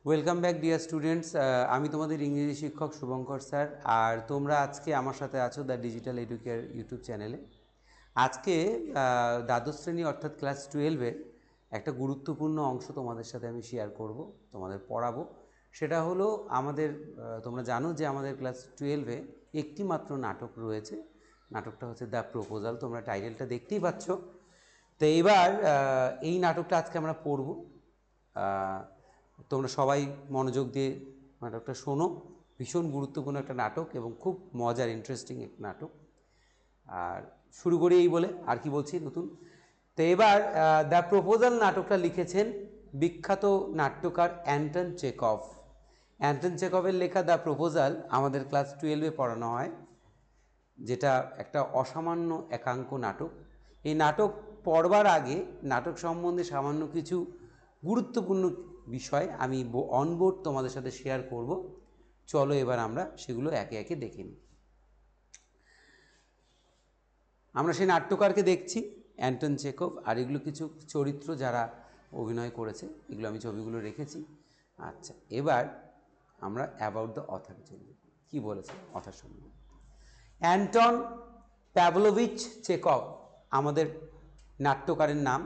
Welcome back dear students. আমি তোমাদের ইংরেজি শিক্ষক শুভঙ্কর স্যার। আর তোমরা আজকে আমার সাথে আছো দ্য ডিজিটাল এডুকেয়ার ইউটিউব চ্যানেলে। আজকে দ্বাদশ শ্রেণী অর্থাৎ ক্লাস 12-এর একটা গুরুত্বপূর্ণ অংশ তোমাদের সাথে আমি শেয়ার করব, তোমাদের পড়াবো। সেটা হলো আমাদের তোমরা জানো যে আমাদের ক্লাস 12-এ একটি মাত্র নাটক রয়েছে। নাটকটা হচ্ছে দ্য প্রপোজাল। তোমরা টাইটেলটা দেখতেই পাচ্ছ। তো এবার এই নাটকটা আজকে আমরা পড়ব। তোমরা সবাই মনোযোগ দিয়ে নাটকটা শোনো। ভীষণ গুরুত্বপূর্ণ একটা নাটক এবং খুব মজার ইন্টারেস্টিং একটা নাটক। আর শুরু করি এই বলে, আর কি বলছি নতুন। তো এবার দ্য প্রপোজাল নাটকটা লিখেছেন বিখ্যাত নাট্যকার অ্যান্টন চেকভ। অ্যান্টন চেকভের লেখা দ্য প্রপোজাল আমাদের ক্লাস 12-এ পড়ানো হয়, যেটা একটা অসামান্য একাঙ্ক নাটক। এই নাটক পড়বার আগে নাটক সম্বন্ধে সামান্য কিছু গুরুত্বপূর্ণ বিষয় আমি অনবোর্ড তোমাদের সাথে শেয়ার করব। চলো এবার আমরা সেগুলো একে একে দেখে নিই। আমরা সেই নাট্যকারকে দেখছি অ্যান্টন চেকভ, আর এগুলো কিছু চরিত্র যারা অভিনয় করেছে, এগুলো আমি ছবিগুলো রেখেছি। আচ্ছা, এবার আমরা অ্যাবাউট দ্য অথার জন্য কী বলেছে অথার সম্বন্ধে। অ্যান্টন প্যাভলোভিচ চেকভ আমাদের নাট্যকারের নাম,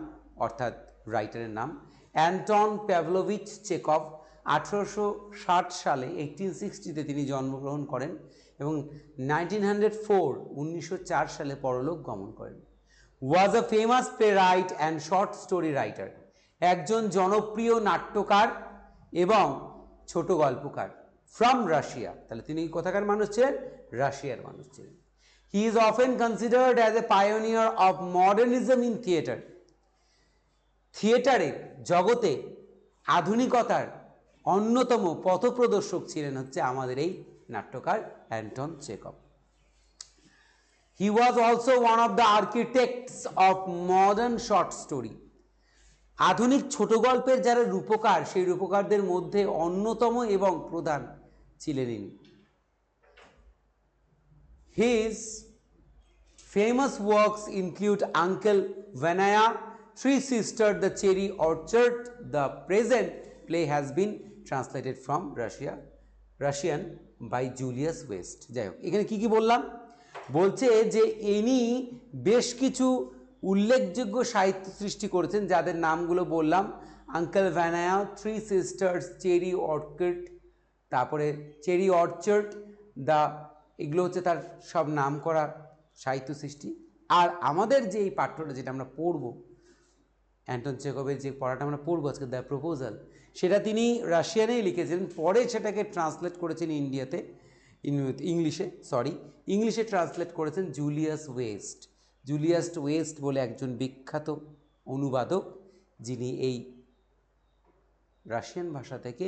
অর্থাৎ রাইটারের নাম। অ্যান্টন প্যাভলোভিচ চেকভ 1860 সালে 1860-তে তিনি জন্মগ্রহণ করেন এবং 1904 সালে পরলোক গমন করেন। Was a famous playwright and short story writer, একজন জনপ্রিয় নাট্যকার এবং ছোট গল্পকার ফ্রম রাশিয়া। তাহলে তিনি কোথাকার মানুষ ছিলেন? রাশিয়ার মানুষ ছিলেন। He is often considered as a pioneer of modernism in theatre. থিয়েটারের জগতে আধুনিকতার অন্যতম পথপ্রদর্শক ছিলেন হচ্ছে আমাদের এই নাট্যকার Anton Chekhov. He was also one of the architects of modern short story. আধুনিক ছোট গল্পের যারা রূপকার, সেই রূপকারদের মধ্যে অন্যতম এবং প্রধান ছিলেন ইনি। His famous works include Uncle Vanya, three sister, the Cherry Orchard. The present play has been translated from Russian by Julius West. যাই হোক, এখানে কী কী বললাম? বলছে যে ইনি বেশ কিছু উল্লেখযোগ্য সাহিত্য সৃষ্টি করেছেন, যাদের নামগুলো বললাম। Uncle Vanya, Three Sisters, Cherry orchid, তারপরে চেরি অর্চার্ড, দ্য, এগুলো হচ্ছে তার সব নাম করা সাহিত্য সৃষ্টি। আর আমাদের যে এই পাঠ্যটা যেটা আমরা পড়ব, অ্যান্টন চেকভের যে পড়াটা আমরা পড়বো আজকে, দ্য প্রপোজাল, সেটা তিনি রাশিয়ানেই লিখেছিলেন। পরে সেটাকে ট্রান্সলেট করেছেন ইংলিশে ট্রান্সলেট করেছেন জুলিয়াস ওয়েস্ট। জুলিয়াস ওয়েস্ট বলে একজন বিখ্যাত অনুবাদক, যিনি এই রাশিয়ান ভাষা থেকে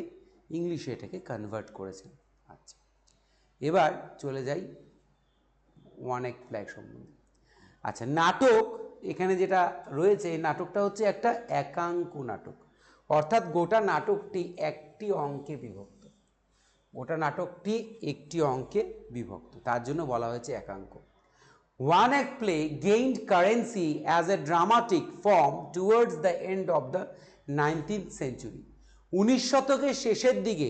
ইংলিশে এটাকে কনভার্ট করেছেন। আচ্ছা, এবার চলে যাই ওয়ান অ্যাক্ট প্লে সম্বন্ধে। আচ্ছা, নাটক এখানে যেটা রয়েছে, এই নাটকটা হচ্ছে একটা একাঙ্ক নাটক, অর্থাৎ গোটা নাটকটি একটি অঙ্কে বিভক্ত। গোটা নাটকটি একটি অঙ্কে বিভক্ত, তার জন্য বলা হয়েছে একাঙ্ক। One act play gained currency as a dramatic form towards the end of the 19th century. 19 শতকের শেষের দিকে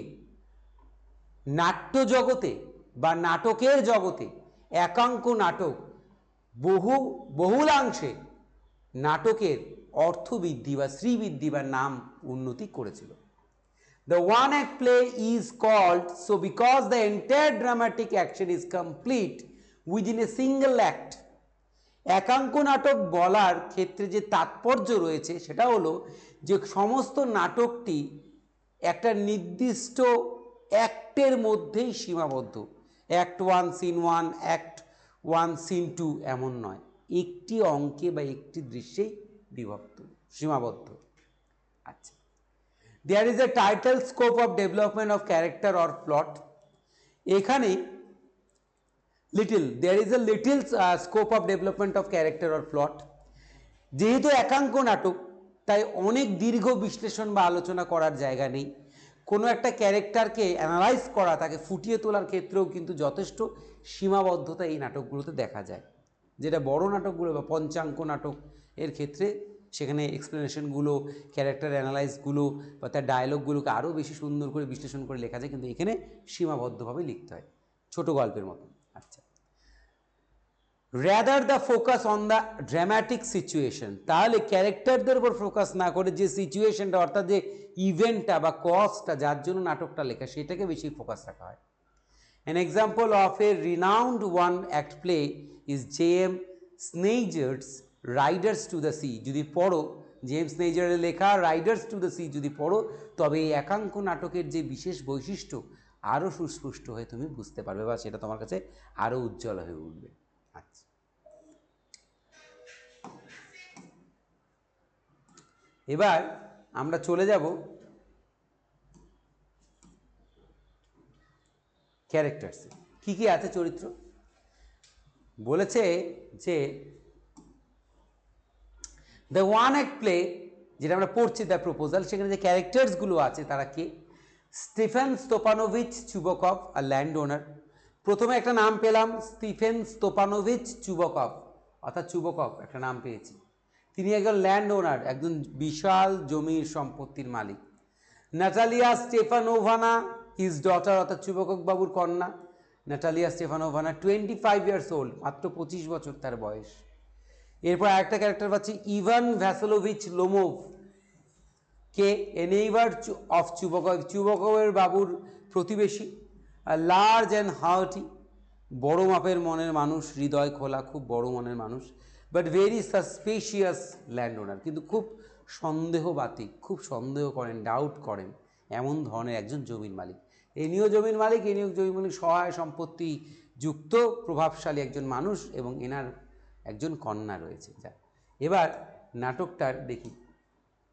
নাট্য জগতে বা নাটকের জগতে একাঙ্ক নাটক বহুলাংশে নাটকের অর্থবৃদ্ধি বা শ্রীবৃদ্ধি বা নাম উন্নতি করেছিল। The one act play is called so because the entire dramatic action is complete within a single act. একাঙ্ক নাটক বলার ক্ষেত্রে যে তাৎপর্য রয়েছে সেটা হলো যে সমস্ত নাটকটি একটা নির্দিষ্ট অ্যাক্টের মধ্যেই সীমাবদ্ধ। অ্যাক্ট 1 সিন 1, অ্যাক্ট 1 সিন 2 এমন নয়, একটি অঙ্কে বা একটি দৃশ্যেই সীমাবদ্ধ। আচ্ছা, there is a title scope of development of character or plot. এখানে there is a little scope of development of character or plot. যেহেতু একাঙ্ক নাটক, তাই অনেক দীর্ঘ বিশ্লেষণ বা আলোচনা করার জায়গা নেই। কোনো একটা ক্যারেক্টারকে অ্যানালাইজ করা, তাকে ফুটিয়ে তোলার ক্ষেত্রেও কিন্তু যথেষ্ট সীমাবদ্ধতা এই নাটকগুলোতে দেখা যায়, যেটা বড় নাটকগুলো বা পঞ্চাঙ্ক নাটক এর ক্ষেত্রে সেখানে এক্সপ্লেনেশনগুলো, ক্যারেক্টার অ্যানালাইসগুলো বা তার ডায়লগগুলোকে আরও বেশি সুন্দর করে বিশ্লেষণ করে লেখা যায়, কিন্তু এখানে সীমাবদ্ধভাবে লিখতে হয় ছোট গল্পের মতো। আচ্ছা, rather the focus on the dramatic situation, তাহলে ক্যারেক্টারদের উপর ফোকাস না করে যে সিচুয়েশনটা, অর্থাৎ যে ইভেন্টটা বা কজটা যার জন্য নাটকটা লেখা, সেটাকে বেশি ফোকাস রাখা হয়। An example of a renowned one-act play is J.M. Sneijder's Riders to the Sea. যদি পড়ো জেমস নেইজারের লেখা রাইডার্স টু দ্য সি যদি পড়ো, তবে এই একাঙ্ক নাটকের যে বিশেষ বৈশিষ্ট্য আরও সুস্পষ্ট হয়ে তুমি বুঝতে পারবে, বা সেটা তোমার কাছে আরও উজ্জ্বল হয়ে উঠবে। আচ্ছা, এবার আমরা চলে যাব ক্যারেক্টার্সে। কী কী আছে চরিত্র? বলেছে যে দ্য ওয়ান অ্যাক্ট প্লে, যেটা আমরা পড়ছি দ্য প্রপোজাল, সেখানে যে ক্যারেক্টার্সগুলো আছে তারা কে? স্টিফেন স্তোপানোভিচ চুবকভ, আর ল্যান্ড ওনার। প্রথমে একটা নাম পেলাম স্টিফেন স্তোপানোভিচ চুবকভ, অর্থাৎ চুবকভ একটা নাম পেয়েছি। তিনি একজন ল্যান্ড ওনার, একজন বিশাল জমির সম্পত্তির মালিক। নাটালিয়া স্টেফানোভানা হিজ ডটার, অর্থাৎ চুবকভ বাবুর কন্যা নাটালিয়া স্টেফানোভানা, 25 ইয়ার্স ওল্ড, মাত্র 25 বছর তার বয়স। এরপর আরেকটা ক্যারেক্টার পাচ্ছি ইভান ভ্যাসেলোভিচ লোমোভ, কে এ নেইবার অফ চুবকভ, চুবকভের বাবুর প্রতিবেশী। লার্জ অ্যান্ড হার্টি, বড় মাপের মনের মানুষ, হৃদয় খোলা, খুব বড় মনের মানুষ। বাট ভেরি সাসপিশিয়াস ল্যান্ড ওনার, কিন্তু খুব সন্দেহবাতিক, খুব সন্দেহ করেন, ডাউট করেন, এমন ধরনের একজন জমির মালিক। এনিও জমির মালিক, এনিও জমির মালিক, সহায় সম্পত্তি যুক্ত প্রভাবশালী একজন মানুষ, এবং এনার একজন কন্যা রয়েছে। যা, এবার নাটকটার দেখি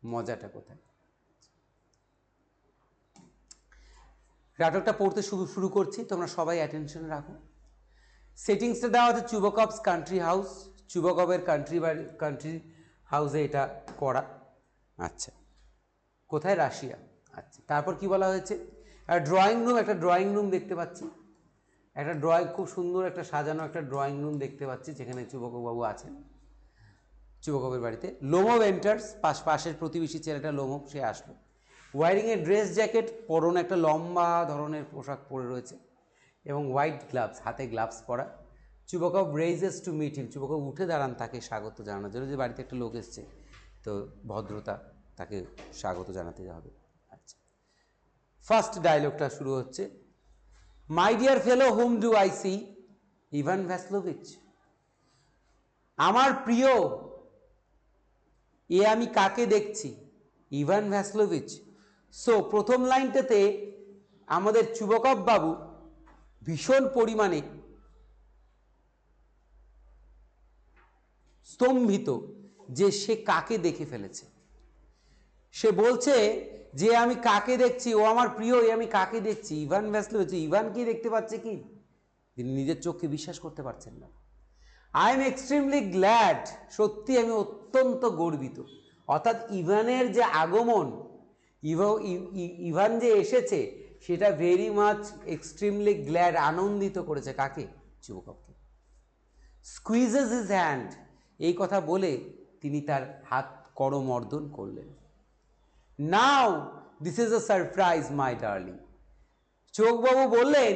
মজাটা কোথায়। নাটকটা পড়তে শুরু করছি, তোমরা সবাই অ্যাটেনশন রাখো। সেটিংসটা দেওয়া হচ্ছে চুবকভস কান্ট্রি হাউস, চুবকভের কান্ট্রি হাউসে এটা করা। আচ্ছা, কোথায়? রাশিয়া। আচ্ছা, তারপর কি বলা হয়েছে? আর ড্রয়িং রুম, একটা ড্রয়িং রুম দেখতে পাচ্ছি, একটা খুব সুন্দর একটা সাজানো একটা ড্রয়িং রুম দেখতে পাচ্ছি, যেখানে চুবকভবাবু আছেন চুবকভের বাড়িতে। লোমোভ এন্টার্স, পাশের প্রতিবেশী ছেলেটা লোমোভ, সে আসলো। ওয়ারিং এ ড্রেস জ্যাকেট, পরনে একটা লম্বা ধরনের পোশাক পরে রয়েছে, এবং হোয়াইট গ্লাভস, হাতে গ্লাভস পরা। চুবকভ রেইজেস টু মিট হিম, চুবকভ উঠে দাঁড়ান তাকে স্বাগত জানানোর জন্য, যে বাড়িতে একটা লোক এসছে, তো ভদ্রতা, তাকে স্বাগত জানাতে হবে। আচ্ছা, ফার্স্ট ডায়লগটা শুরু হচ্ছে, my dear fellow whom do I see, Ivan Vassilevitch, আমার প্রিয়, এ আমি কাকে দেখছি? ইভান ভ্যাসলোভিচ। সো প্রথম লাইনটাতে আমাদের চুবকভ বাবু ভীষণ পরিমাণে স্তম্ভিত যে সে কাকে দেখে ফেলেছে। সে বলছে যে আমি কাকে দেখছি, ও আমার প্রিয়, এ আমি কাকে দেখছি? ইভান ভ্যাসলোভিচ। ইভানকেই দেখতে পাচ্ছে কি? তিনি নিজের চোখকে বিশ্বাস করতে পারছেন না। আই এম এক্সট্রিমলি গ্ল্যাড, সত্যি আমি অত্যন্ত গর্বিত। অর্থাৎ ইভানের যে আগমন, ইভান যে এসেছে, সেটা ভেরি মাচ এক্সট্রিমলি গ্ল্যাড, আনন্দিত করেছে কাকে? চুবকভকে। স্কুইজেস হিজ হ্যান্ড, এই কথা বলে তিনি তার হাত করমর্দন করলেন। Now this is a surprise my darling, চুবকবাবু বললেন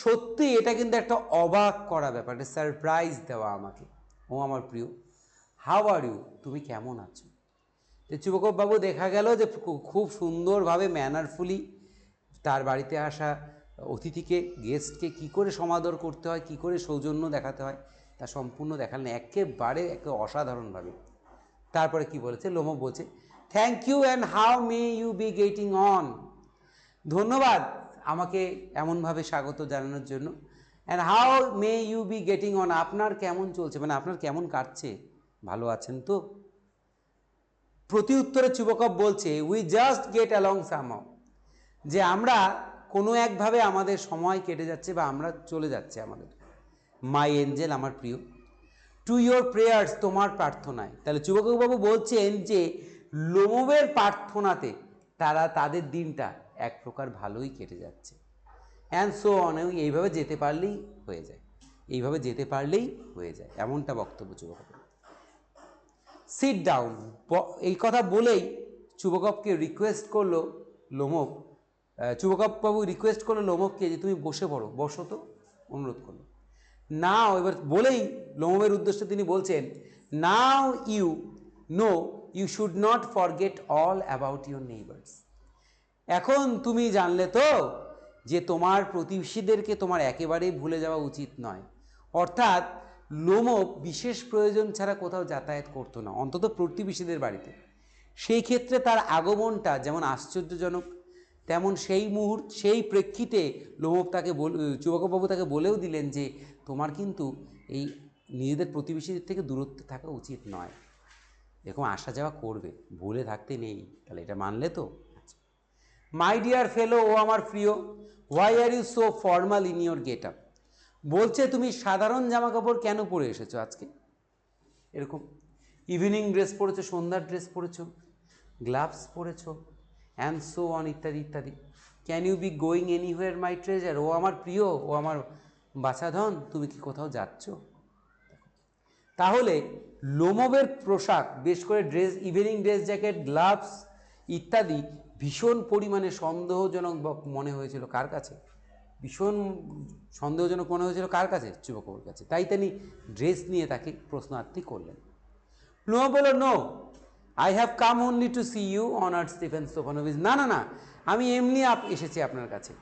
সত্যি এটা কিন্তু একটা অবাক করা ব্যাপার, একটা সারপ্রাইজ দেওয়া আমাকে, ও আমার প্রিয়। হাউ আর ইউ, তুমি কেমন আছো? চুবকবাবু দেখা গেল যে খুব সুন্দরভাবে ম্যানারফুলি তার বাড়িতে আসা অতিথিকে, গেস্টকে কী করে সমাদর করতে হয়, কী করে সৌজন্য দেখাতে হয়, তা সম্পূর্ণ দেখালেন একেবারে অসাধারণভাবে। তারপরে কি বলেছে? লোমোভ বলছে, thank you and how may you be getting on, ধন্যবাদ আমাকে এমনভাবে স্বাগত জানানোর জন্য। And how may you be getting on, আপনার কেমন চলছে, মানে আপনার কেমন কাটছে, ভালো আছেন তো? প্রতি উত্তরে চুবকভ বলছে, we just get along somehow, যে আমরা কোনো একভাবে আমাদের সময় কেটে যাচ্ছে, বা আমরা চলে যাচ্ছে আমাদের। মাই এঞ্জেল, আমার প্রিয়। টু ইয়োর প্রেয়ার্স, তোমার প্রার্থনায়। তাহলে চুবকবাবু বলছেন যে লোমোভের প্রার্থনাতে তাদের দিনটা এক প্রকার ভালোই কেটে যাচ্ছে। অ্যান্ড সো অন, এইভাবে যেতে পারলেই হয়ে যায়, এইভাবে যেতে পারলেই হয়ে যায়, এমনটা বক্তব্য চুবকবাবু। Sit down. এই কথা বলেই চুবকভকে রিকোয়েস্ট করলো লোমভ, চুবকভ বাবু রিকোয়েস্ট করলো লোমভকে যে তুমি বসে পড়ো, বসো তো, অনুরোধ করলো। নাও, এবার বলেই লোমভের উদ্দেশ্যে তিনি বলছেন, now you know you should not forget all about your neighbours. এখন তুমি জানলে তো যে তোমার প্রতিবেশীদেরকে তোমার একেবারেই ভুলে যাওয়া উচিত নয়। অর্থাৎ লোমভ বিশেষ প্রয়োজন ছাড়া কোথাও যাতায়াত করতো না, অন্তত প্রতিবেশীদের বাড়িতে। সেই ক্ষেত্রে তার আগমনটা যেমন আশ্চর্যজনক, তেমন সেই প্রেক্ষিতে লোমভ তাকে চুবকবাবু তাকে বলেও দিলেন যে তোমার কিন্তু এই নিজেদের প্রতিবেশীদের থেকে দূরত্বে থাকা উচিত নয়, এরকম আসা যাওয়া করবে, ভুলে থাকতে নেই। তাহলে এটা মানলে তো? মাই ডিয়ার ফেলো, ও আমার প্রিয়, why are you so formal in your get up. বলছে তুমি সাধারণ জামা কাপড় কেন পরে এসেছো আজকে, এরকম ইভিনিং ড্রেস পরেছো, সন্ধ্যার ড্রেস পরেছো, গ্লাভস পরেছো, অ্যান্ড সো অন, ইত্যাদি ইত্যাদি। Can you be going anywhere my treasure, ও আমার প্রিয়, ও আমার বাছাধন, তুমি কি কোথাও যাচ্ছ? তাহলে লোমভের পোশাক, বেশ করে dress, evening dress jacket, gloves ইত্যাদি ভীষণ পরিমাণে সন্দেহজনক মনে হয়েছিল কার কাছে? ভীষণ সন্দেহজনক মনে হয়েছিল কার কাছে? চুবকবাবুর কাছে। তাই তিনি ড্রেস নিয়ে তাকে প্রশ্নার্থী করলেন। লোমভ বলল, no, I have come only to see you honoured Stephen Stepanovich. না না না, আমি এমনি এসেছি আপনার কাছে,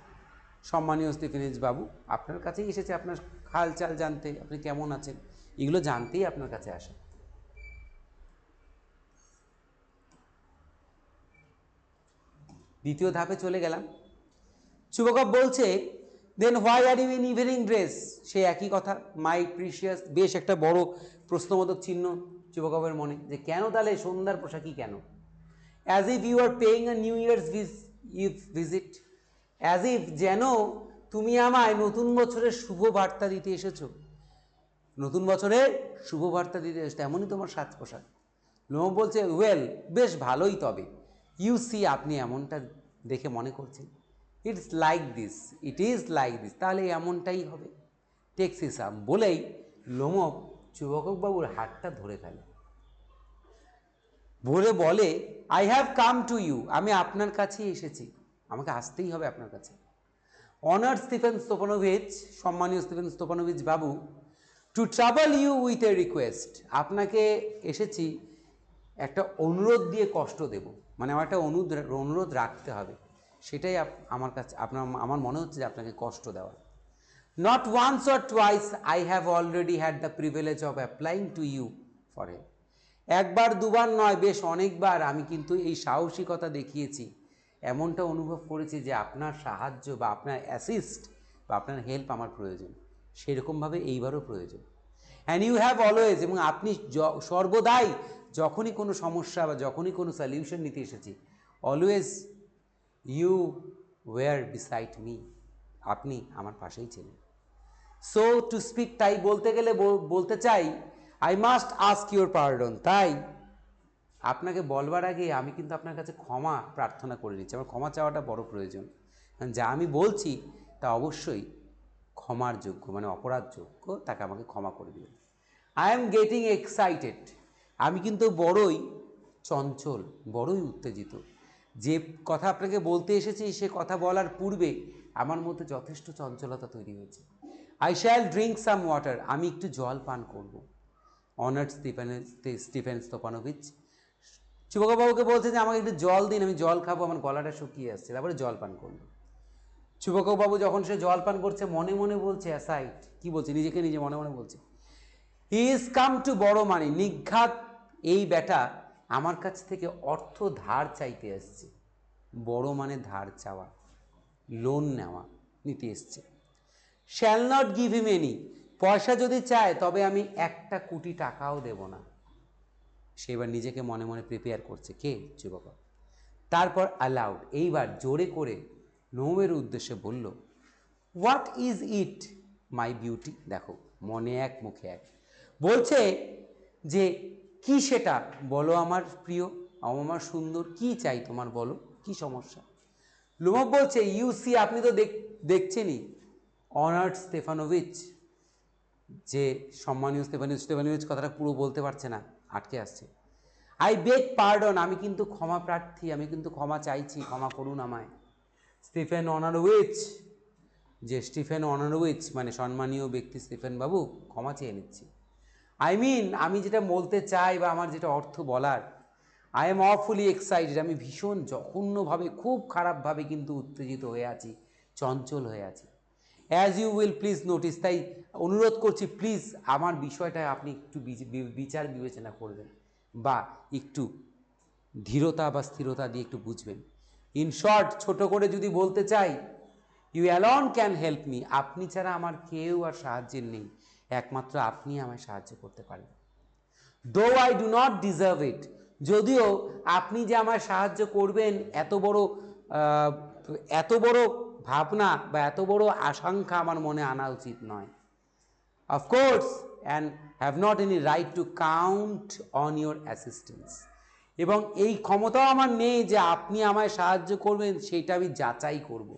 সম্মানীয় স্টিফেনিচ বাবু, আপনার কাছেই এসেছি আপনার হালচাল জানতে, আপনি কেমন আছেন, এগুলো জানতেই আপনার কাছে আসা। দ্বিতীয় ধাপে চলে গেলাম। চুবকভ বলছে, then why are you in evening dress? সে একই কথা, মাই প্রিশিয়াস। বেশ একটা বড় প্রশ্নবোধক চিহ্ন চুবকভের মনে, যে কেন তাহলে সন্ধ্যার পোশাকই কেন? As if you are paying a new year's visit, as if, যেন তুমি আমায় নতুন বছরের শুভ বার্তা দিতে এসেছো, নতুন বছরের শুভ বার্তা দিতে এসেছো, এমনই তোমার সাজ পোশাক। লোমভ বলছে, ওয়েল, বেশ ভালোই, তবে ইউ সি, আপনি এমনটা দেখে মনে করছেন, it's like this, it is like this, তাহলে এমনটাই হবে, টেক্স হিসাব। বলেই লোমভ চুবকবাবুর হাতটা ধরে ফেলে, বলে, I have come to you, আমি আপনার কাছেই এসেছি, আমাকে আসতেই হবে আপনার কাছে। অনার স্টিফেন স্টেফানোভিচ, সম্মানীয় স্টিফেন স্টেফানোভিচ বাবু, to trouble you with a request, আপনাকে এসেছি একটা অনুরোধ দিয়ে কষ্ট দেব, মানে আমার একটা অনুরোধ রাখতে হবে, সেটাই আমার কাছে আমার মনে হচ্ছে যে আপনাকে কষ্ট দেওয়া। Not once or twice I have already had the privilege of applying to you for help. একবার দুবার নয়, বেশ অনেকবার আমি কিন্তু এই সাহসিকতা দেখিয়েছি, এমনটা অনুভব করেছি যে আপনার সাহায্য বা আপনার অ্যাসিস্ট বা আপনার হেল্প আমার প্রয়োজন, সেরকমভাবে এইবারও প্রয়োজন। অ্যান্ড ইউ হ্যাভ অলওয়েজ, এবং আপনি সর্বদাই, যখনই কোনো সমস্যা বা যখনই কোনো সলিউশন নিতে এসেছি, always you were beside me, আপনি আমার পাশেই ছিলেন। সো টু স্পিক, তাই বলতে গেলে বলতে চাই, I must ask your pardon, তাই আপনাকে বলবার আগে আমি কিন্তু আপনার কাছে ক্ষমা প্রার্থনা করে নিচ্ছি, আমার ক্ষমা চাওয়াটা বড় প্রয়োজন, কারণ যা আমি বলছি তা অবশ্যই ক্ষমার যোগ্য, মানে অপরাধযোগ্য, তাকে আমাকে ক্ষমা করে দিবেন। আই এম গেটিং এক্সাইটেড, আমি কিন্তু বড়ই চঞ্চল, বড়ই উত্তেজিত, যে কথা আপনাকে বলতে এসেছি সে কথা বলার পূর্বে আমার মধ্যে যথেষ্ট চঞ্চলতা তৈরি হয়েছে। I shall drink some water, আমি একটু জল পান করব। অনার্ড স্টিফেন স্টেফানোভিচ চুবকবাবুকে বলছে যে আমাকে একটু জল দিন, আমি জল খাবো, আমার গলাটা শুকিয়ে আসছে, তারপরে জল পান করবো। চুবকবাবু যখন সে জল পান করছে মনে মনে বলছে, অ্যাসাইড, কি বলছে, নিজেকে নিজে মনে মনে বলছে, হি ইজ কাম টু বড় মানি, নিঘাত এই বেটা আমার কাছ থেকে অর্থ ধার চাইতে আসছে, বড় মানে ধার চাওয়া, লোন নেওয়া, নিতে এসছে। Shall not give him any, পয়সা যদি চায় তবে আমি 1 কোটি টাকাও দেব না। সে এবার নিজেকে মনে মনে প্রিপেয়ার করছে, কে? যুবক। তারপর অ্যালাউড, এইবার জোরে করে লোমভের উদ্দেশ্যে বলল, what is it my beauty, দেখো মনে এক মুখে এক, বলছে যে কি সেটা বলো আমার প্রিয়, আমার সুন্দর, কি চাই তোমার, বলো কি সমস্যা। লোমভ বলছে, ইউ সি, আপনি তো দেখছেনই, অনার্ড স্টেফানোভিচ, যে সম্মানীয় স্টেফানোভিচ কথাটা পুরো বলতে পারছে না, আটকে আসছে। আই বেগ পার্ডন, আমি কিন্তু ক্ষমা প্রার্থী, আমি কিন্তু ক্ষমা চাইছি, ক্ষমা করুন আমায়। স্টিফেন অনারউইচ, যে স্টিফেন অনারউইচ মানে সম্মানীয় ব্যক্তি স্টিফেন বাবু, ক্ষমা চেয়ে নিচ্ছি। আই মিন, আমি যেটা বলতে চাই বা আমার যেটা অর্থ বলার, আই এম অফুলি এক্সাইটেড, আমি ভীষণ জঘন্যভাবে, খুব খারাপভাবে কিন্তু উত্তেজিত হয়ে আছি, চঞ্চল হয়ে আছি। As you will please notice, তাই অনুরোধ করছি প্লিজ আমার বিষয়টা আপনি একটু বিচার বিবেচনা করবেন বা একটু ধীরতা বা স্থিরতা দিয়ে একটু বুঝবেন। ইন শর্ট, ছোট করে যদি বলতে চাই, you alone can help me, আপনি ছাড়া আমার কেউ আর সাহায্যের নেই, একমাত্র আপনি আমায় সাহায্য করতে পারেন। Though I do not deserve ইট, যদিও আপনি যে আমায় সাহায্য করবেন এত বড় ভাবনা বা এত বড় আশঙ্কা আমার মনে আনা উচিত নয়। Of course, and have not any right to count on your assistance, এবং এই ক্ষমতাও আমার নেই যে আপনি আমায় সাহায্য করবেন সেটা আমি যাচাই করব।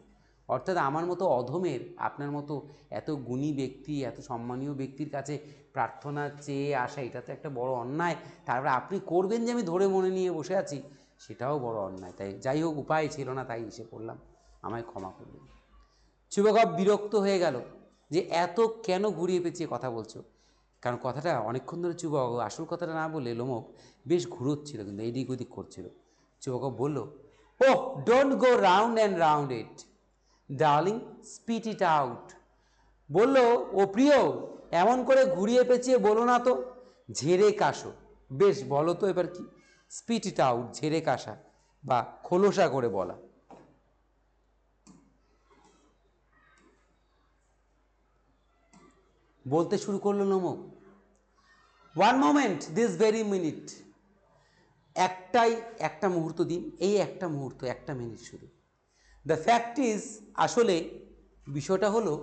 অর্থাৎ আমার মতো অধমের, আপনার মতো এত গুণী ব্যক্তি, এত সম্মানীয় ব্যক্তির কাছে প্রার্থনা চেয়ে আসা, এটা তো একটা বড় অন্যায়। তারপরে আপনি করবেন যে আমি ধরে মনে নিয়ে বসে আছি, সেটাও বড় অন্যায়। তাই যাই হোক, উপায় ছিল না, তাই এসে পড়লাম, আমায় ক্ষমা করবেন। চুবকভ বিরক্ত হয়ে গেল যে এত কেন ঘুরিয়ে পেঁচিয়ে কথা বলছো, কারণ কথাটা অনেকক্ষণ ধরে চুবক আসল কথাটা না বলে লোমক বেশ ঘুরোচ্ছিল, কিন্তু এদিক ওদিক করছিল। চুবকভ বলল, oh, don't go round and round it darling, spit it out. বলল, ও প্রিয়, এমন করে ঘুরিয়ে পেঁচিয়ে বলো না তো, ঝেড়ে কাশো। বেশ, বলো তো এবার কি? স্পিট ইট আউট, ঝেড়ে কাশা বা খোলসা করে বলা। বলতে শুরু করলো Lomov, one moment, this very minute, একটা মুহূর্ত দিন, এই একটা মুহূর্ত, একটা মিনিট শুধু। দ্য ফ্যাক্ট ইজ, আসলে বিষয়টা হলো,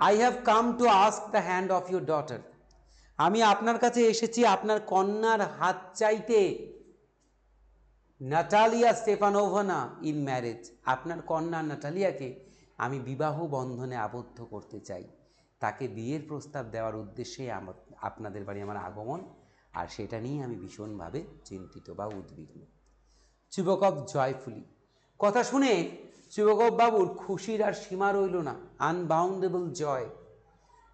I have come to ask the hand of your daughter, আমি আপনার কাছে এসেছি আপনার কন্যার হাত চাইতে, নাটালিয়া স্টেপানোভনা ইন ম্যারেজ, আপনার কন্যা নাটালিয়াকে আমি বিবাহ বন্ধনে আবদ্ধ করতে চাই, তাকে বিয়ের প্রস্তাব দেওয়ার উদ্দেশ্যে আপনাদের বাড়ি আমার আগমন, আর সেটা নিয়ে আমি ভীষণভাবে চিন্তিত বা উদ্বিগ্ন। চুবকভ জয়ফুলি, কথা শুনে চুবকভ বাবুর খুশির আর সীমা রইল না, আনবাউন্ডেবল জয়।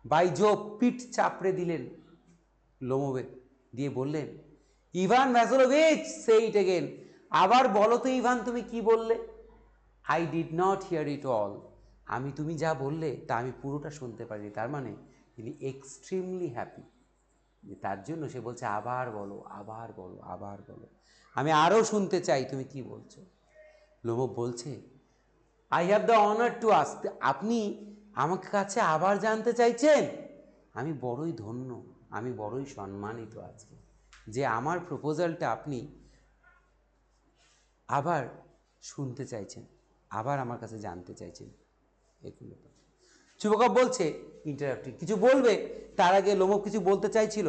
বাইজোভ, পিঠ চাপড়ে দিলেন লোমোবে, দিয়ে বললেন, ইভান ভ্যাসিলোভিচ, সে ইট এগেন, আবার বলো তো ইভান, তুমি কি বললে? I did not here it all, তুমি যা বললে তা আমি পুরোটা শুনতে পারিনি। তার মানে তিনি এক্সট্রিমলি হ্যাপি, যে তার জন্য সে বলছে, আবার বলো, আবার বলো, আবার বলো, আমি আরও শুনতে চাই তুমি কি বলছো। লোমব বলছে, I have the honour to ask, আপনি আমাকে কাছে আবার জানতে চাইছেন, আমি বড়ই ধন্য, আমি বড়ই সম্মানিত আজকে যে আমার প্রপোজালটা আপনি আবার শুনতে চাইছেন, আবার আমার কাছে জানতে চাইছেন। এগুলো চুবকভ বলছে, ইন্টারাপ্টিং, কিছু বলবে তার আগে লোমব কিছু বলতে চাইছিল,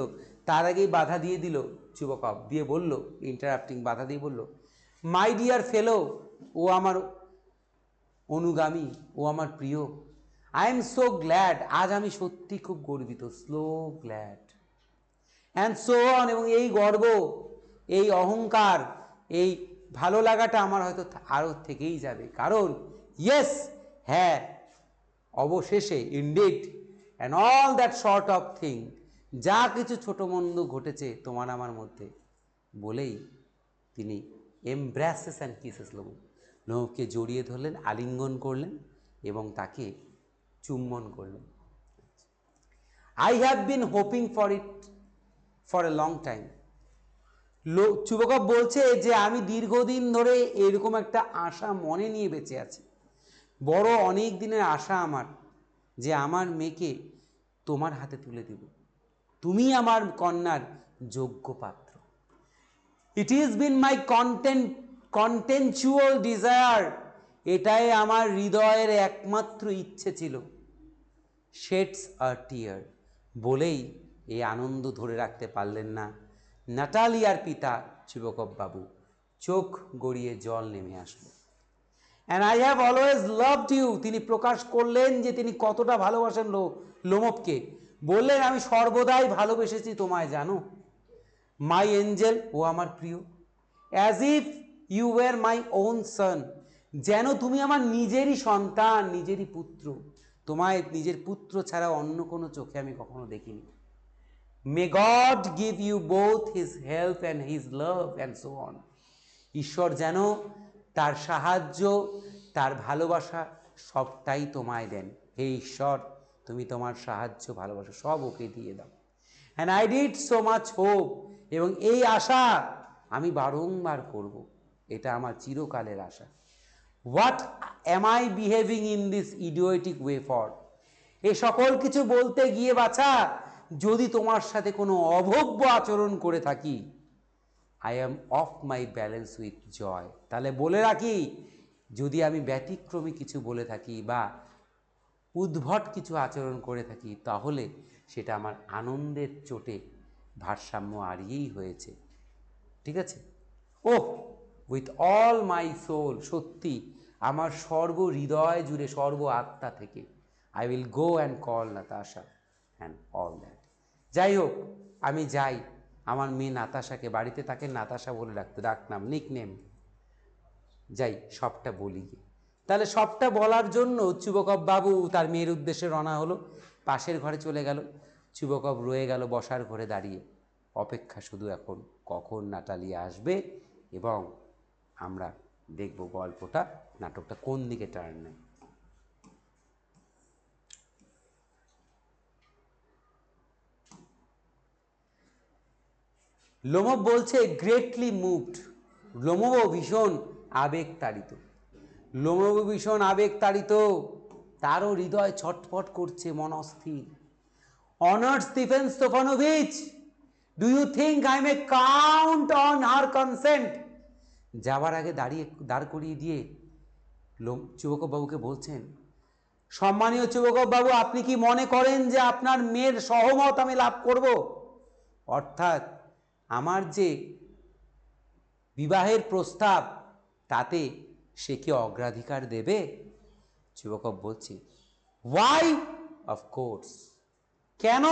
তার আগেই বাধা দিয়ে দিল চুবকভ, দিয়ে বলল, ইন্টারাপ্টিং, বাধা দিয়ে বলল, মাই ডিয়ার ফেলো, ও আমার অনুগামী, ও আমার প্রিয়, আই এম সো গ্ল্যাড, আজ আমি সত্যি খুব গর্বিত, slow glad and so on, এবং এই গর্ব, এই অহংকার, এই ভালো লাগাটা আমার হয়তো আরও থেকেই যাবে, কারণ ইয়েস, হ্যাঁ, অবশেষে, indeed, and all that short of thing, যা কিছু ছোটো মন্দ ঘটেছে তোমার আমার মধ্যে, বলেই তিনি এমব্রাসেস অ্যান্ড কিসেস লোমবকে জড়িয়ে ধরলেন, আলিঙ্গন করলেন এবং তাকে চুম্বন করলেন। I have been hoping for it for a long time, Chubukov বলছে যে আমি দীর্ঘদিন ধরে এরকম একটা আশা মনে নিয়ে বেঁচে আছি, বড় অনেক দিনের আশা আমার, যে আমার মেয়েকে তোমার হাতে তুলে দেব, তুমি আমার কন্যার যোগ্য পাত্র। It is bin my কন্টেনচুয়াল desire, এটাই আমার হৃদয়ের একমাত্র ইচ্ছে ছিল। শেডস আ টিয়ার, বলেই এই আনন্দ ধরে রাখতে পারলেন না নাটালিয়ার পিতা চুবকভ বাবু, চোখ গড়িয়ে জল নেমে আসলো। And I have always loved you, তিনি প্রকাশ করলেন যে তিনি কতটা ভালোবাসেন লোমবকে, বললেন, আমি সর্বদাই ভালোবেসেছি তোমায়, জানো। মাই এঞ্জেল, ও আমার প্রিয়, as if you were my own son, যেন তুমি আমার নিজেরই সন্তান, নিজেরই পুত্র, তোমায় নিজের পুত্র ছাড়া অন্য কোনো চোখে আমি কখনো দেখিনি। May God give you both his help and his love and so on, ঈশ্বর যেন তার সাহায্য, তার ভালোবাসা সবটাই তোমায় দেন। হে ঈশ্বর, তুমি তোমার সাহায্য, ভালোবাসা সব ওকে দিয়ে দাও। And I did so much hope, এবং এই আশা আমি বারংবার করব, এটা আমার চিরকালের আশা। What am I behaving in this idiotic way for, এ সকল কিছু বলতে গিয়ে বাছা যদি তোমার সাথে কোনো অভব্য আচরণ করে থাকি, I am off my balance with joy, তাহলে বলে রাখি, যদি আমি ব্যতিক্রমী কিছু বলে থাকি বা উদ্ভট কিছু আচরণ করে থাকি, তাহলে সেটা আমার আনন্দের চোটে ভারসাম্য হারিয়েই হয়েছে। ঠিক আছে? ওহ, উইথ অল মাই সোল, সত্যি আমার সর্ব হৃদয় জুড়ে, সর্ব আত্মা থেকে, I will go and call Natasha and all that. যাই হোক, আমি যাই আমার মেয়ে নাতাশাকে, বাড়িতে তাকে নাতাশা বলে ডাকতাম, নিকনেম, যাই সবটা বলি গিয়ে। তাহলে সবটা বলার জন্য চুবকব বাবু তার মেয়ের উদ্দেশ্যে রওনা হলো, পাশের ঘরে চলে গেল। চুবকব রয়ে গেল বসার ঘরে দাঁড়িয়ে, অপেক্ষা শুধু এখন কখন নাটালিয়া আসবে এবং আমরা দেখব গল্পটা, নাটকটা কোন দিকে টার্ন নেয়। লোমব বলছে গ্রেটলি মুভড, লোমব ভীষণ আবেগ তাড়িত, লোমব ভীষণ আবেগ তাড়িত, তারও হৃদয় ছটফট করছে, মন অস্থির। Honoured Stephen Stepanovich, do you think I may count on her consent, যাওয়ার আগে দাঁড় করিয়ে দিয়ে চুবকব বাবুকে বলছেন, সম্মানীয় চুবকব বাবু, আপনি কি মনে করেন যে আপনার মেয়ের সহমত আমি লাভ করব? অর্থাৎ আমার যে বিবাহের প্রস্তাব, তাতে সে কি অগ্রাধিকার দেবে? যুবকব বলছে, ওয়াই, অফকোর্স, কেন,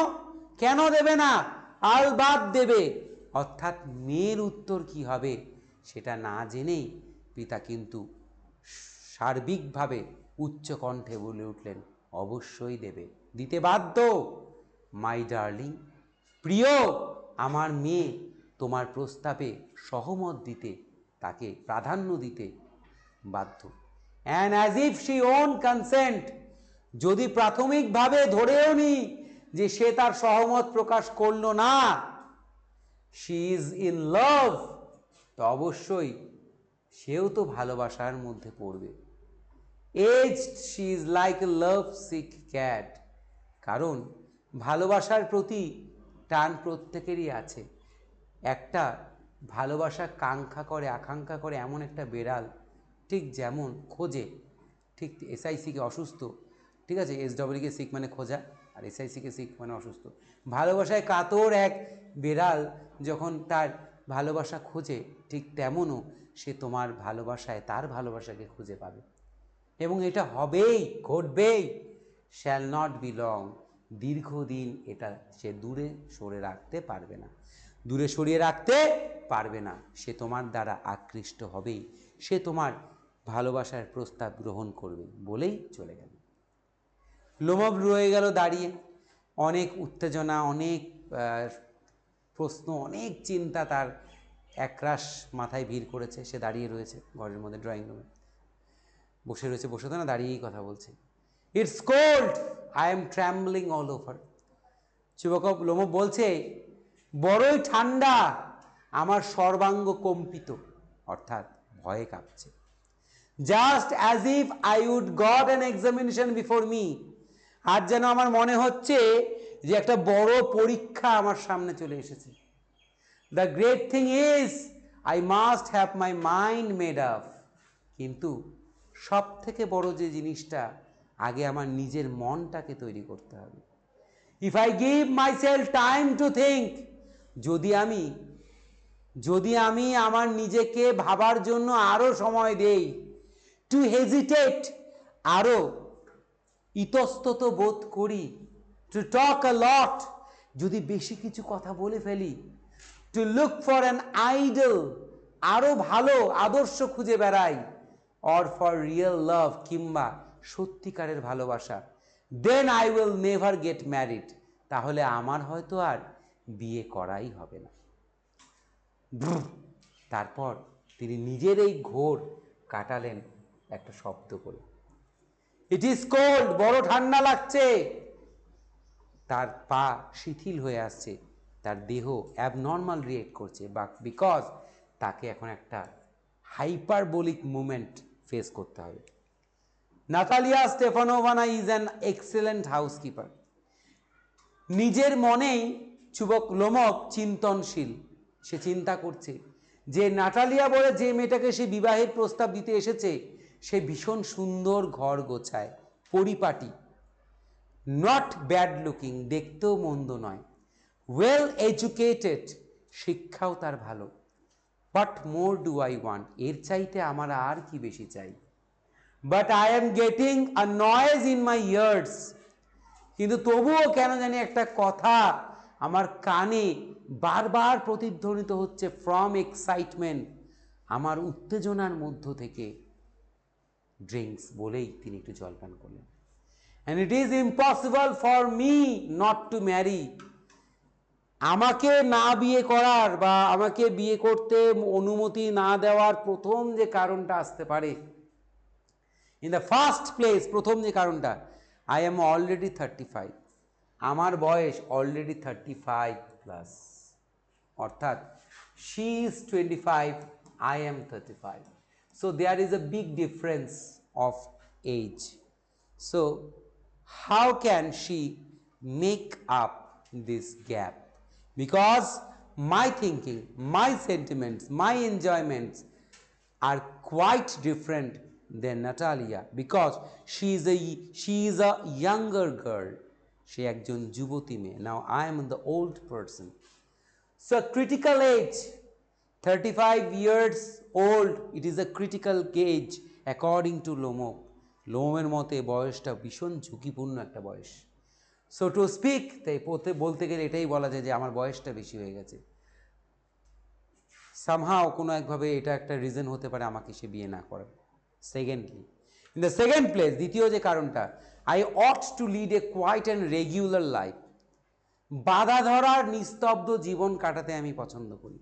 কেন দেবে না, আলবাদ দেবে। অর্থাৎ মেয়ের উত্তর কি হবে সেটা না জেনেই পিতা কিন্তু সার্বিকভাবে উচ্চ কণ্ঠে বলে উঠলেন, অবশ্যই দেবে, দিতে বাধ্য। মাই ডার্লিং, প্রিয় আমার মেয়ে তোমার প্রস্তাবে সহমত দিতে, তাকে প্রাধান্য দিতে বাধ্য। And as if she own consent, যদি প্রাথমিকভাবে ধরেও নি যে সে তার সহমত প্রকাশ করল না, শি ইজ ইন লাভ, তো অবশ্যই সেও তো ভালোবাসার মধ্যে পড়বে। As she is like a love sick cat, কারণ ভালোবাসার প্রতি টান প্রত্যেকেরই আছে। একটা ভালোবাসা কাঙ্ক্ষা করে, আকাঙ্ক্ষা করে এমন একটা বেড়াল, ঠিক যেমন খোঁজে, ঠিক এসআইসিকে অসুস্থ, ঠিক আছে, এসডব্লিউকে সিক মানে খোঁজা, আর এসআইসিকে সিক মানে অসুস্থ। ভালোবাসায় কাতর এক বেড়াল যখন তার ভালোবাসা খোঁজে, ঠিক তেমনও সে তোমার ভালোবাসায় তার ভালোবাসাকে খুঁজে পাবে, এবং এটা হবেই, ঘটবেই। শ্যাল নট বি লং, দীর্ঘদিন এটা সে দূরে সরে রাখতে পারবে না, দূরে সরিয়ে রাখতে পারবে না, সে তোমার দ্বারা আকৃষ্ট হবেই, সে তোমার ভালোবাসার প্রস্তাব গ্রহণ করবে, বলেই চলে গেল। লোমব রয়ে গেল দাঁড়িয়ে, অনেক উত্তেজনা, অনেক প্রশ্ন, অনেক চিন্তা তার একরাশ মাথায় ভিড় করেছে। সে দাঁড়িয়ে রয়েছে ঘরের মধ্যে, ড্রয়িং রুমে বসে রয়েছে, বসে তো না, দাঁড়িয়েই কথা বলছে। It's cold, I am trembling all over. Chubukov Lomov বলছে, বড়ই ঠান্ডা, আমার সর্বাঙ্গ কম্পিত, অর্থাৎ ভয়ে কাঁপছে। Just as if I would got an examination before me, আর যেন আমার মনে হচ্ছে যে একটা বড় পরীক্ষা আমার সামনে চলে এসেছে। The great thing is I must have my mind made up, কিন্তু সব থেকে বড় যে জিনিসটা, আগে আমার নিজের মনটাকে তৈরি করতে হবে। If I give my self time to think, যদি আমি আমার নিজেকে ভাবার জন্য আরও সময় দেই, টু হেজিটেট, আরও ইতস্তত বোধ করি, টু টক আ লট, যদি বেশি কিছু কথা বলে ফেলি, to look for an idol, আরো ভালো আদর্শ খুঁজে বেড়াই, অর ফর রিয়েল লাভ, কিংবা সত্যিকারের ভালোবাসা, then I will never get married, তাহলে আমার হয়তো আর বিয়ে করাই হবে না। তারপর তিনি নিজের এই ঘোর কাটালেন একটা শব্দ করে, ইট ইজ কোল্ড, বড় ঠান্ডা লাগছে। তার পা শিথিল হয়ে আসছে, তার দেহ অ্যাবনর্মাল রিয়েক্ট করছে, বা বিকজ তাকে এখন একটা হাইপারবোলিক মুভমেন্ট ফেস করতে হবে। Natalya Stepanovna is an excellent housekeeper. নিজের মনেই যুবক লোমক চিন্তনশীল, সে চিন্তা করছে যে নাটালিয়া বলে যে মেয়েটাকে সে বিবাহের প্রস্তাব দিতে এসেছে, সে ভীষণ সুন্দর ঘর গোছায়, পরিপাটি, নট ব্যাড লুকিং, দেখতেও মন্দ নয়, ওয়েল এডুকেটেড, শিক্ষাও তার ভালো, but more do I want, এর চাইতে আমার আর কি বেশি চাই, but I am getting a noise in my years, কিন্তু তবুও কেন জানি একটা কথা আমার কানে বারবার প্রতিধ্বনিত হচ্ছে, ফ্রম এক্সাইটমেন্ট, আমার উত্তেজনার মধ্য থেকে। ড্রিঙ্কস বলেই তিনি একটু জলপান করলেন। And it is impossible for me not to marry, আমাকে না বিয়ে করার বা আমাকে বিয়ে করতে অনুমতি না দেওয়ার প্রথম যে কারণটা আসতে পারে, ইন দ্য ফার্স্ট প্লেস, প্রথম যে কারণটা, আই এম অলরেডি 35, আমার বয়স অলরেডি 35 প্লাস, অর্থাৎ she is 25, I am 35, so there is a big difference of age. So how can she make up this gap? Because my thinking, my sentiments, my enjoyments are quite different than Natalia, because she is a younger girl. She একজন যুবতী মেয়ে। Now I am the old person. So critical age, 35 years old, it is a critical age according to Lomo. লোমের মতে বয়সটা ভীষণ ঝুঁকিপূর্ণ একটা বয়স। সো টু স্পিক, তাই বলতে গেলে এটাই বলা যায় যে আমার বয়সটা বেশি হয়ে গেছে। সামহাও কোনো একভাবে এটা একটা রিজন হতে পারে আমাকে সে বিয়ে না করার। Secondly, in the second place, দ্বিতীয় যে কারণটা, I ought to lead a quiet and regular life, বাধা ধরার নিস্তব্ধ জীবন কাটাতে আমি পছন্দ করি।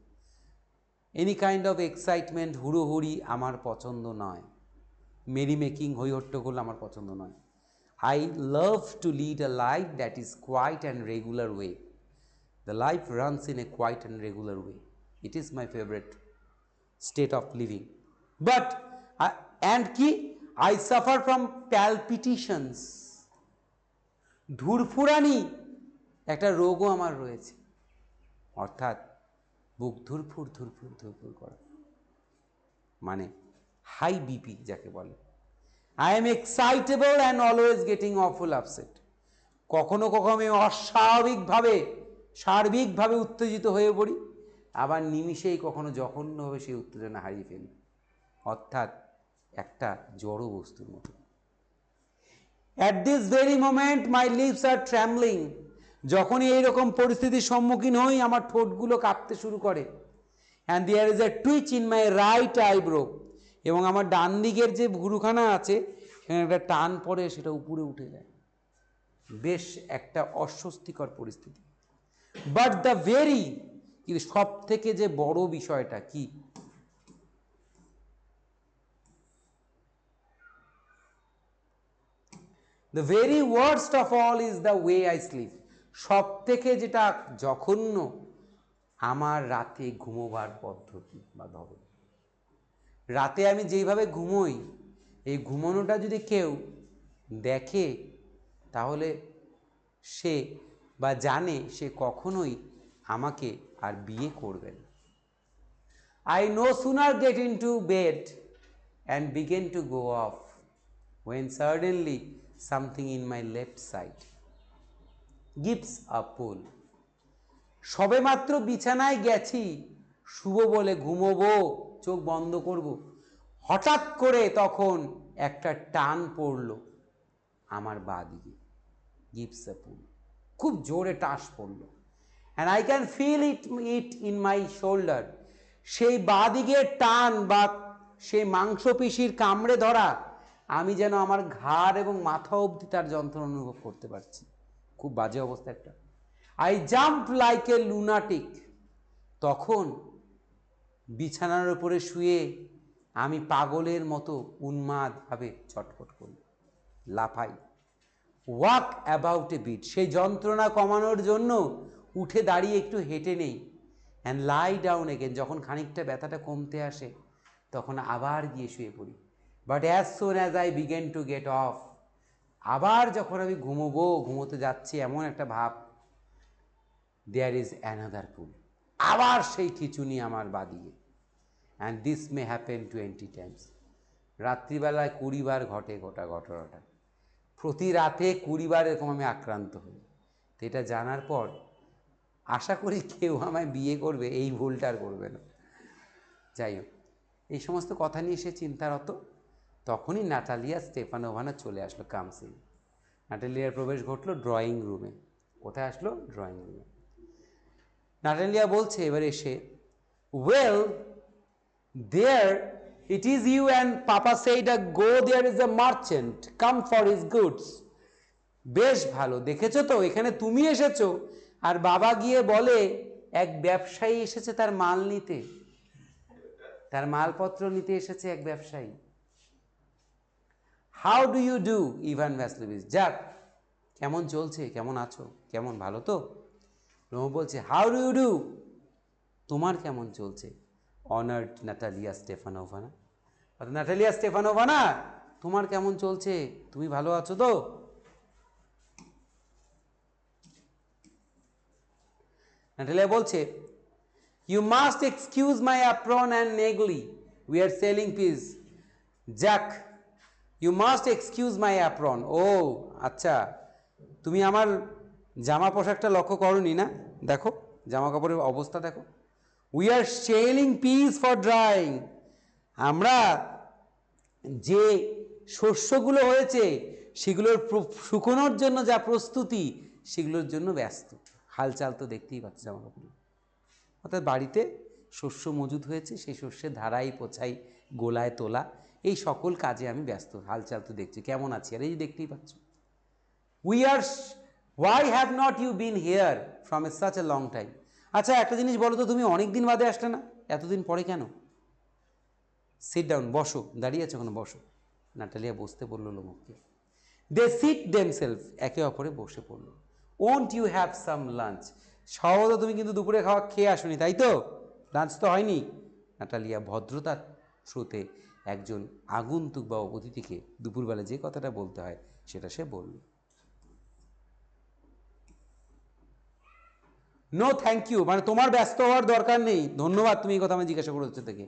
এনি কাইন্ড অফ এক্সাইটমেন্ট, হুড়োহুড়ি আমার পছন্দ নয়, মেরি মেকিং, হইহট্টগোল আমার পছন্দ নয়। I love to lead a life that is quiet and regular way. The life runs in a quiet and regular way. It is my favorite state of living. But and ki I suffer from palpitations. ধুরফুরানি একটা রোগও আমার রয়েছে, অর্থাৎ বুক ধুরফুর ধুরফুর ধুরফুর করা, মানে high BP যাকে বলে। I am excitable and always getting awful upset. কখনো কখনো আমি অস্বাভাবিকভাবে সার্বিকভাবে উত্তেজিত হয়ে পড়ি, আবার নিমিষেই কখনো জঘন্যভাবে সেই উত্তেজনা হারিয়ে ফেলি, অর্থাৎ একটা জড় বস্তুর মতো। At this very moment my lips are trembling. যখনই এইরকম পরিস্থিতির সম্মুখীন হই আমার ঠোঁটগুলো কাঁপতে শুরু করে। And there is a twitch in my right eyebrow. এবং আমার ডান দিকের যে ভুরুখানা আছে সেখানে একটা টান পড়ে, সেটা উপরে উঠে যায়। বেশ একটা অস্বস্তিকর পরিস্থিতি। বাট দ্য ভেরি, কিন্তু সব থেকে যে বড় বিষয়টা কি, the very worst of all is the way I sleep, সব থেকে যেটা জঘন্য, আমার রাতে ঘুমোবার পদ্ধতি বা ধরন। রাতে আমি যেইভাবে ঘুমোই, এই ঘুমানোটা যদি কেউ দেখে তাহলে সে বা জানে সে কখনোই আমাকে আর বিয়ে করবে না। I no sooner get into bed and begin to go off when suddenly something in my left side gives a pull. সবে মাত্র বিছানায় গেছি, শুভ বলে ঘুমোবো, চোখ বন্ধ করব, হঠাৎ করে তখন একটা টান পড়লো আমার বাঁ দিকে, গিভস আ পুল, খুব জোরে টাস পড়লো। and I can feel it in my shoulder. সেই বাদিকের টান বা সেই মাংসপেশির কামড়ে ধরা, আমি যেন আমার ঘাড় এবং মাথা অবধি তার যন্ত্রণা অনুভব করতে পারছি। খুব বাজে অবস্থা একটা। I jumped like a lunatic. তখন বিছানার উপরে শুয়ে আমি পাগলের মতো উন্মাদভাবে ছটফট করি, লাফাই। ওয়াক অ্যাবাউট এ বিট, সেই যন্ত্রণা কমানোর জন্য উঠে দাঁড়িয়ে একটু হেঁটে নেই। অ্যান্ড লাই ডাউন এগেন, যখন খানিকটা ব্যথাটা কমতে আসে তখন আবার গিয়ে শুয়ে পড়ি। But as soon as I begin to get off, আবার যখন আমি ঘুমোতে যাচ্ছি এমন একটা ভাব, দেয়ার ইজ অ্যানাদার পুল, আবার সেই খিঁচুনি আমার বাদিকে। And this may happen 20 Times. রাত্রিবেলায় 20 বার ঘটে ঘটনাটা, প্রতি রাতে 20 বার এরকম আমি আক্রান্ত হই। তো এটা জানার পর আশা করি কেউ আমায় বিয়ে করবে, এই ভুলটা আর করবে না। যাই হোক, এই সমস্ত কথা নিয়ে সে চিন্তারত, তখনই নাটালিয়া স্টেফানোভানা চলে আসলো কামসিন। নাটালিয়ার প্রবেশ ঘটলো ড্রয়িং রুমে। কোথায় আসলো? ড্রয়িং রুমে। নাটালিয়া বলছে এবার এসে, well there it is you and papa said go there is a merchant come for his goods. বেশ ভালো, দেখেছো তো এখানে তুমি এসেছো আর বাবা গিয়ে বলে এক ব্যবসায়ী এসেছে তার মাল নিতে, তার মালপত্র নিতে এসেছে এক ব্যবসায়ী। How do you do Ivan Vasilyevich, যাক কেমন চলছে, কেমন আছো, কেমন, ভালো তো? রোম বলছে হাউ ডু ইউ ডু, তোমার কেমন চলছে? Honoured Natalya Stepanovna, Natalya Stepanovna তোমার কেমন চলছে, তুমি ভালো আছো তো? নাটালিয়া বলছে, you must excuse my apron and negligee, we are shelling peas. জ্যাক, you must excuse my apron. ও আচ্ছা, তুমি আমার জামা পোশাকটা লক্ষ্য করনি না? দেখো জামা কাপড়ের অবস্থা দেখো। We are shelling piece for drawing, আমরা যে শস্যগুলো হয়েছে সেগুলোর শুকোনোর জন্য যা প্রস্তুতি, সেগুলোর জন্য ব্যস্ত। হালচাল তো দেখতেই পাচ্ছ জামা কাপড়। অর্থাৎ বাড়িতে শস্য মজুদ হয়েছে, সেই শস্যের ধারাই পোছাই গোলায় তোলা, এই সকল কাজে আমি ব্যস্ত। হালচাল তো দেখছি, কেমন আছি আর এই দেখতেই পাচ্ছ। We are, why have not you been here from a such a long time. আচ্ছা একটা জিনিস বলো তো, তুমি অনেক দিন বাদে আসলে না, এতদিন পরে কেন? সিট ডাউন, বসো, দাঁড়িয়ে আছো ওখানে, বসো। নাটালিয়া বসতে বললো লোমককে। দে সিট দেমসেলফ, একে অপরে বসে পড়লো। Won't you have some lunch, সহজ, তুমি কিন্তু দুপুরে খাওয়া খেয়ে আসোনি তাই তো, লাঞ্চ তো হয়নি। নাটালিয়া ভদ্রতার থ্রুতে একজন আগন্তুক বা অতিথিকে দুপুরবেলা যে কথাটা বলতে হয় সেটা সে বলল। নো থ্যাংক ইউ, মানে তোমার ব্যস্ত হওয়ার দরকার নেই, ধন্যবাদ, তুমি এই কথা আমি জিজ্ঞাসা করেছো থেকে।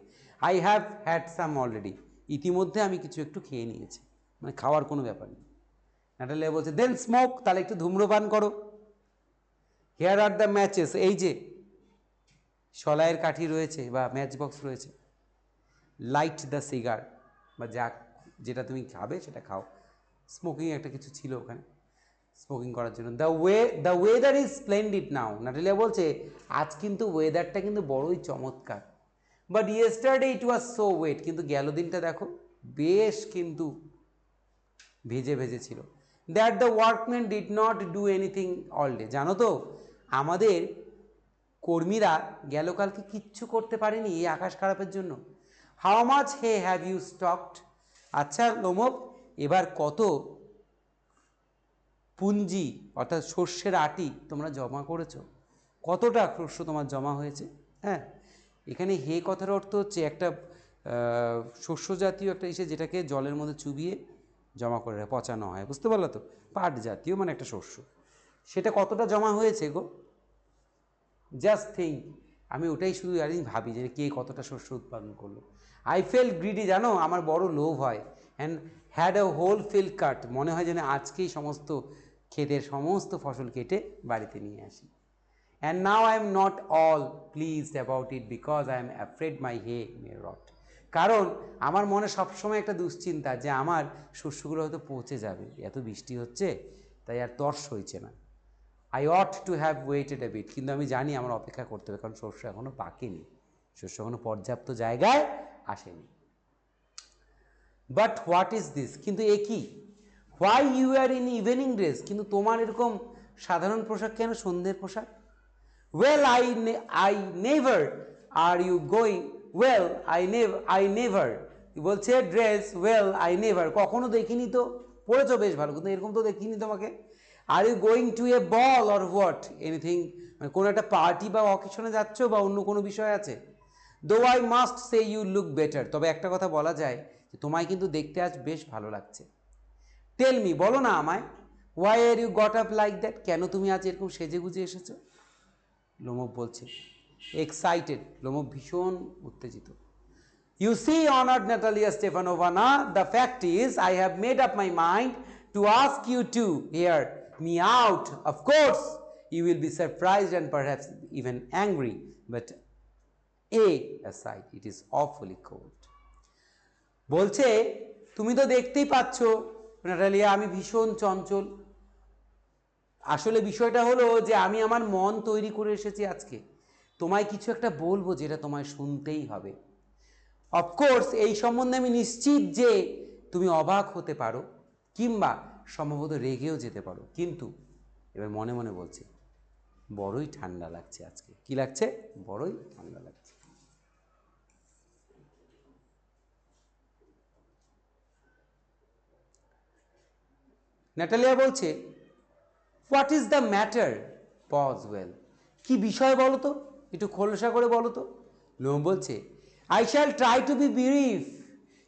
I have had some already, ইতিমধ্যে আমি কিছু একটু খেয়ে নিয়েছি, মানে খাওয়ার কোনো ব্যাপার নেই। নাটালিয়া বলছে দেন স্মোক, তাহলে একটু ধূম্রপান করো। হেয়ার আর দ্য ম্যাচেস, এই যে সলাইয়ের কাঠি রয়েছে বা ম্যাচ বক্স রয়েছে। লাইট দ্য সিগার, বা যা যেটা তুমি খাবে সেটা খাও। স্মোকিং একটা কিছু ছিল ওখানে, স্মোকিং করার জন্য। The weather is splendid now, Natalia বলছে আজ কিন্তু ওয়েদারটা কিন্তু বড়ই চমৎকার। But yesterday it was so wet, কিন্তু গেল দিনটা দেখো বেশ কিন্তু ভেজে ভেজে ছিল। That the workman did not do anything all day, জানো তো আমাদের কর্মীরা গেল কালকে কিচ্ছু করতে পারেনি এই আকাশ খারাপের জন্য। How much hay have you stacked, আচ্ছা লোমক এবার কত পুঞ্জি অর্থাৎ শস্যের আটি তোমরা জমা করেছো, কতটা শস্য তোমার জমা হয়েছে? হ্যাঁ, এখানে হে কথার অর্থ হচ্ছে একটা শস্য জাতীয় একটা ইসে, যেটাকে জলের মধ্যে চুবিয়ে জমা করে পচানো হয়, বুঝতে পারলো তো? পাট জাতীয় মানে একটা শস্য, সেটা কতটা জমা হয়েছে গো? জাস্ট থিঙ্ক, আমি ওটাই শুধু আর ভাবি যে কে কতটা শস্য উৎপাদন করলো। আই ফেল গ্রিডি, জানো আমার বড় লোভ হয়। And had a whole field cut, মনে হয় যেন আজকেই সমস্ত ক্ষেতের সমস্ত ফসল কেটে বাড়িতে নিয়ে আসি। And now I am not all pleased about it because I am afraid my hay may rot, কারণ আমার মনে সবসময় একটা দুশ্চিন্তা যে আমার শস্যগুলো হয়তো পচে যাবে, এত বৃষ্টি হচ্ছে তাই আর তর্স হয়েছে না। I ought to have waited a bit, কিন্তু আমি জানি আমার অপেক্ষা করতে হবে, কারণ শস্য এখনও পাকেনি, শস্য এখনও পর্যাপ্ত জায়গায় আসেনি। বাট হোয়াট ইজ দিস, কিন্তু এ কি? Why you are in evening dress, কিন্তু তোমার এরকম সাধারণ পোশাক কেন, সন্ধ্যের পোশাক? Well I never, are you going, well I never, বলছে ড্রেস, ওয়েল আই নেভার, কখনো দেখিনি তো, পড়েছো বেশ ভালো, কিন্তু এরকম তো দেখিনি তোমাকে। Are you going to a ball or what, anything, মানে কোনো একটা পার্টি বা অকেশনে যাচ্ছ বা অন্য কোনো বিষয় আছে? Though I must say you look better, তবে একটা কথা বলা যায় যে তোমায় কিন্তু দেখতে আজ বেশ ভালো লাগছে। টেল মি, বলো না আমায়, why are you got up like that, কেন তুমি আজ এরকম সেজে গুজে এসেছো? লোমব বলছে এক্সাইটেড, লোমব ভীষণ উত্তেজিত। You see, honored Natalia Stefanovna, the fact is I have made up my mind to ask you to hear me out. Of course, you will be surprised and perhaps even angry, but aside, it is awfully cold. বলছে তুমি তো দেখতেই পাচ্ছ Natalia, আমি ভীষণ চঞ্চল। আসলে বিষয়টা হলো যে আমি আমার মন তৈরি করে এসেছি আজকে, তোমায় কিছু একটা বলবো যেটা তোমায় শুনতেই হবে। অফকোর্স এই সম্বন্ধে আমি নিশ্চিত যে তুমি অবাক হতে পারো কিংবা সম্ভবত রেগেও যেতে পারো, কিন্তু এবার মনে মনে বলছে বড়ই ঠান্ডা লাগছে আজকে। কি লাগছে? বড়ই ঠান্ডা লাগছে। ন্যাটালিয়া বলছে what is the matter, pause well, কি বিষয় বলো তো, একটু খোলসা করে বলো তো। লোম বলছে I shall try to be brief,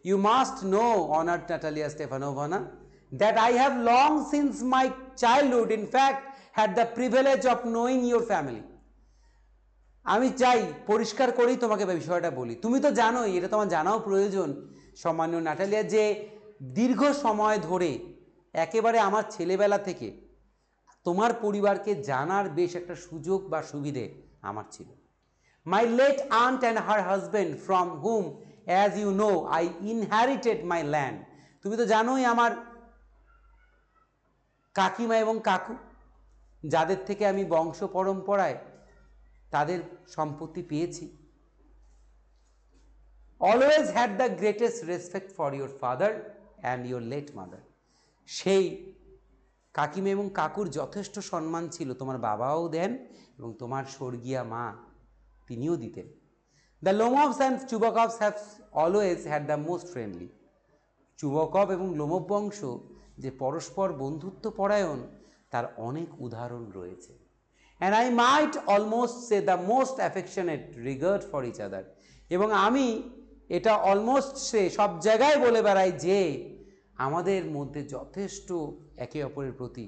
you must know honoured Natalya Stepanovna that I have long since my childhood in fact had the privilege of knowing your family. আমি চাই পরিষ্কার করেই তোমাকে বিষয়টা বলি, তুমি তো জানোই, এটা তোমার জানাও প্রয়োজন সম্মানীয় নাটালিয়া, যে দীর্ঘ সময় ধরে একেবারে আমার ছেলেবেলা থেকে তোমার পরিবারকে জানার বেশ একটা সুযোগ বা সুবিধে আমার ছিল। My late aunt and her husband from whom as you know I inherited my land, তুমি তো জানোই আমার কাকিমা এবং কাকু, যাদের থেকে আমি বংশ পরম্পরায় তাদের সম্পত্তি পেয়েছি। Always had the greatest respect for your father and your late mother, সেই কাকিমা এবং কাকুর যথেষ্ট সম্মান ছিল, তোমার বাবাও দেন এবং তোমার স্বর্গীয়া মা তিনিও দিতেন। The Lomovs and Chubukovs have always had the most friendly, Chubukov এবং লোমভ বংশ যে পরস্পর বন্ধুত্ব পরায়ণ তার অনেক উদাহরণ রয়েছে। And I might almost say the most affectionate regard for each other, এবং আমি এটা অলমোস্ট সে সব জায়গায় বলে বেড়াই যে আমাদের মধ্যে যথেষ্ট একে অপরের প্রতি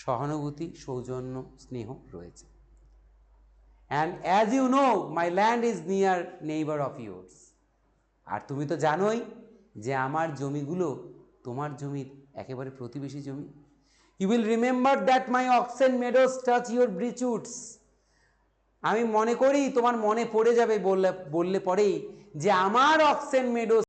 সহানুভূতি, সৌজন্য, স্নেহ রয়েছে। And as you know my land is near neighbour of yours, আর তুমি তো জানোই যে আমার জমিগুলো তোমার জমির একেবারে প্রতিবেশী জমি। You will remember that my oxen meadows touch your birchwoods, আমি মনে করি তোমার মনে পড়ে যাবে বললে পরেই যে আমার অক্সেন মেডোস